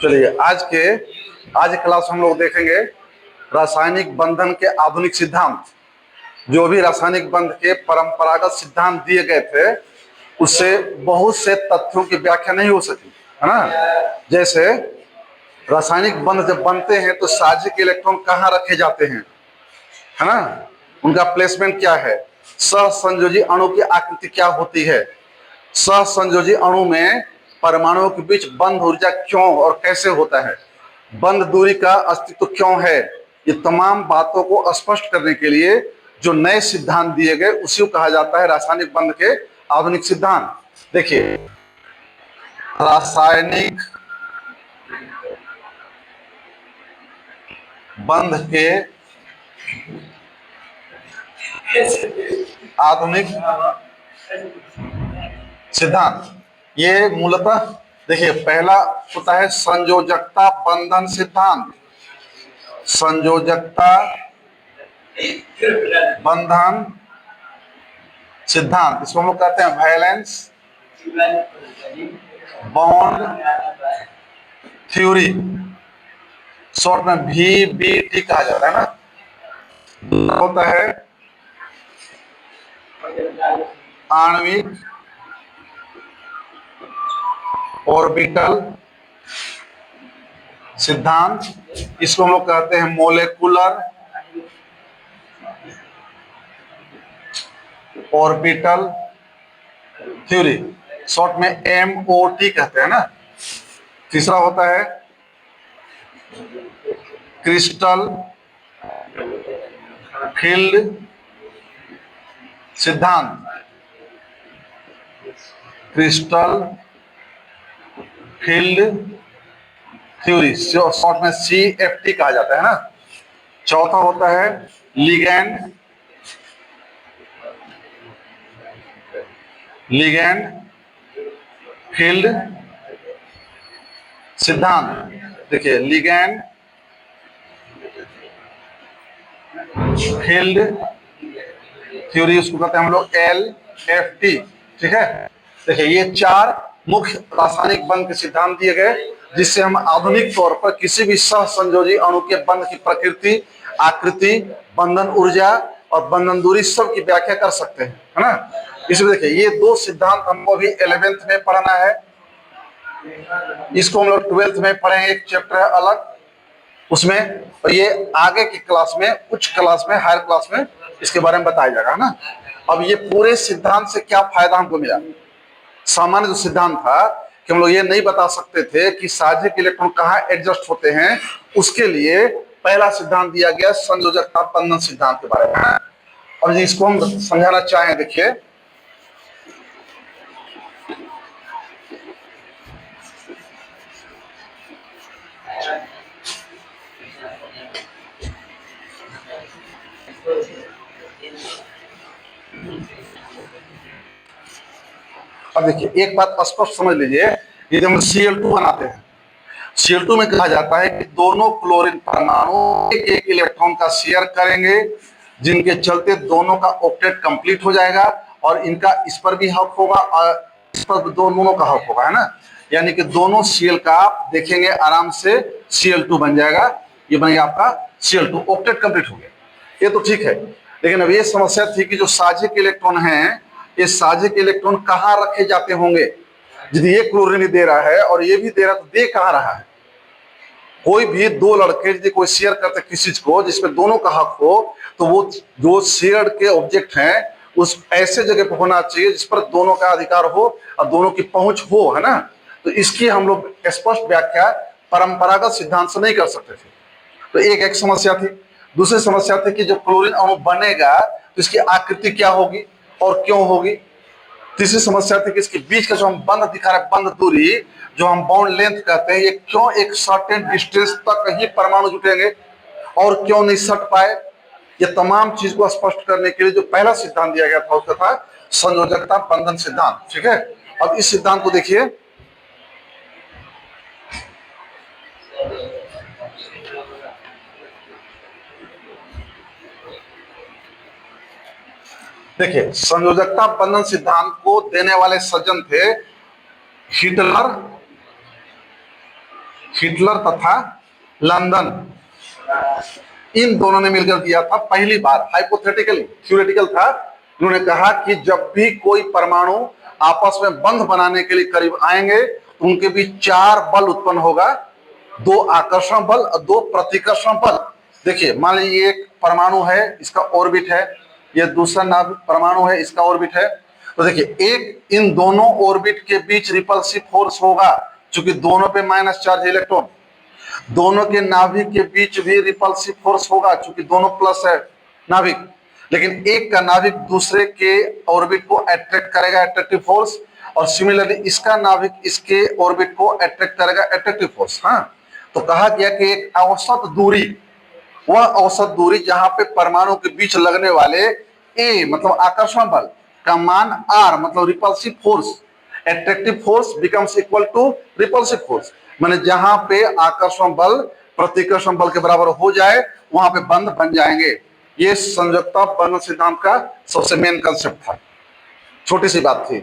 चलिए आज क्लास हम लोग देखेंगे रासायनिक बंधन के आधुनिक सिद्धांत। जो भी रासायनिक बंध के परंपरागत सिद्धांत दिए गए थे उससे बहुत से तथ्यों की व्याख्या नहीं हो सकी, है ना। जैसे रासायनिक बंध जब बनते हैं तो साझिक इलेक्ट्रॉन कहाँ रखे जाते हैं, है ना, उनका प्लेसमेंट क्या है, सहसंयोजी अणु की आकृति क्या होती है, सहसंयोजी अणु में परमाणुओं के बीच बंध ऊर्जा क्यों और कैसे होता है, बंध दूरी का अस्तित्व क्यों है। ये तमाम बातों को स्पष्ट करने के लिए जो नए सिद्धांत दिए गए उसी को कहा जाता है रासायनिक बंध के आधुनिक सिद्धांत। देखिए, रासायनिक बंध के आधुनिक सिद्धांत, ये मूलतः देखिए, पहला होता है संयोजकता बंधन सिद्धांत। संयोजकता बंधन सिद्धांत, इसको हम लोग कहते हैं वैलेंस बॉन्ड थ्योरी, शॉर्ट में VBT कहा जाता है ना। होता है आणविक ऑर्बिटल सिद्धांत, इसको हम लोग कहते हैं मोलेकुलर ऑर्बिटल थ्योरी, शॉर्ट में MOT कहते हैं ना। तीसरा होता है क्रिस्टल फील्ड सिद्धांत, क्रिस्टल फील्ड थ्योरी, शॉर्ट में CFT कहा जाता है ना। चौथा होता है लिगैंड फील्ड सिद्धांत। देखिए, लिगैंड फील्ड थ्योरी, उसको कहते हैं हम लोग LFT, ठीक है। देखिए, ये चार मुख्य रासायनिक बंध के सिद्धांत दिए गए जिससे हम आधुनिक तौर पर किसी भी सहसंयोजी अणु के बंध की प्रकृति, आकृति, बंधन ऊर्जा और बंधन दूरी सब की व्याख्या कर सकते हैं, है ना। इसमें देखिए, ये दो सिद्धांत हमको अभी 11th में पढ़ना है, इसको हम लोग 12th में पढ़ेंगे, एक चैप्टर है अलग उसमें, और ये आगे की क्लास में, उच्च क्लास में, हायर क्लास में इसके बारे में बताया जाएगा ना। अब ये पूरे सिद्धांत से क्या फायदा हमको मिला। सामान्य जो सिद्धांत था कि हम लोग ये नहीं बता सकते थे कि साझिक इलेक्ट्रॉन कहाँ एडजस्ट होते हैं, उसके लिए पहला सिद्धांत दिया गया संयोजकता बंधन सिद्धांत के बारे में। और इसको हम समझाना चाहें, देखिए, अब देखिए, एक बात स्पष्ट समझ लीजिए, ये जब हम Cl2 बनाते हैं, Cl2 में कहा जाता है कि दोनों क्लोरीन परमाणु एक एक इलेक्ट्रॉन का शेयर करेंगे, जिनके चलते दोनों का ऑक्टेट कंप्लीट हो जाएगा और इनका इस पर भी हक होगा और इस पर दोनों का हक होगा, है ना। यानी कि दोनों Cl का आप देखेंगे आराम से Cl2 बन जाएगा, ये बनेगा आपका Cl2, ऑक्टेट कंप्लीट हो गया। ये तो ठीक है, लेकिन अब ये समस्या थी कि जो साझिक इलेक्ट्रॉन हैं, ये साझिक इलेक्ट्रॉन कहाँ रखे जाते होंगे। यदि ये क्लोरीन दे रहा है और ये भी दे रहा है तो दे कहाँ रहा है। कोई भी दो लड़के यदि कोई शेयर करते किसी चीज को जिसमें दोनों का हक हो, तो वो जो शेयर के ऑब्जेक्ट हैं उस ऐसे जगह पर होना चाहिए जिस पर दोनों का अधिकार हो और दोनों की पहुंच हो, है ना। तो इसकी हम लोग स्पष्ट व्याख्या परंपरागत सिद्धांत से नहीं कर सकते थे। तो एक समस्या थी। दूसरी समस्या थी कि जो क्लोरीन अणु बनेगा तो इसकी आकृति क्या होगी और क्यों होगी। तीसरी समस्या थी कि इसके बीच का जो हम बंध दिखा रहे, बंध दूरी जो हम बॉन्ड लेंथ कहते हैं, ये क्यों एक सर्टेन डिस्टेंस तक ही परमाणु जुटेंगे और क्यों नहीं सट पाए। ये तमाम चीज को स्पष्ट करने के लिए जो पहला सिद्धांत दिया गया था उसका था संयोजकता बंधन सिद्धांत, ठीक है। अब इस सिद्धांत को देखिए, देखिए, संयोजकता बंधन सिद्धांत को देने वाले सज्जन थे हिटलर हिटलर तथा लंदन, इन दोनों ने मिलकर दिया था पहली बार। हाइपोथेटिकली, थ्योरेटिकल था। इन्होंने कहा कि जब भी कोई परमाणु आपस में बंध बनाने के लिए करीब आएंगे तो उनके बीच 4 बल उत्पन्न होगा, 2 आकर्षण बल और 2 प्रतिकर्षण बल। देखिए, मान लीजिए एक परमाणु है, इसका ऑर्बिट है, यह दूसरा नाभिक परमाणु है, इसका ऑर्बिट है। तो देखिए, एक इन दोनों ऑर्बिट के बीच रिपल्सिव फोर्स होगा, क्योंकि दोनों पे माइनस चार्ज इलेक्ट्रॉन। दोनों के नाभिक के बीच भी रिपल्सिव फोर्स होगा, क्योंकि दोनों प्लस है नाभिक। लेकिन एक का नाभिक दूसरे के ऑर्बिट को अट्रैक्ट करेगा, अट्रैक्टिव फोर्स, और सिमिलरली इसका नाभिक इसके ऑर्बिट को अट्रैक्ट करेगा, अट्रैक्टिव फोर्स। हाँ, तो कहा गया कि एक औसत दूरी, वह औसत दूरी जहां पे परमाणु के बीच लगने वाले ए मतलब आकर्षण बल का मान आर मतलब repulsive force, attractive force becomes equal to repulsive force, माने जहां पे आकर्षण बल प्रतिकर्षण बल के बराबर हो जाए वहां पे बंध बन जाएंगे। ये संयोजकता बंधन सिद्धांत का सबसे मेन कंसेप्ट था। छोटी सी बात थी।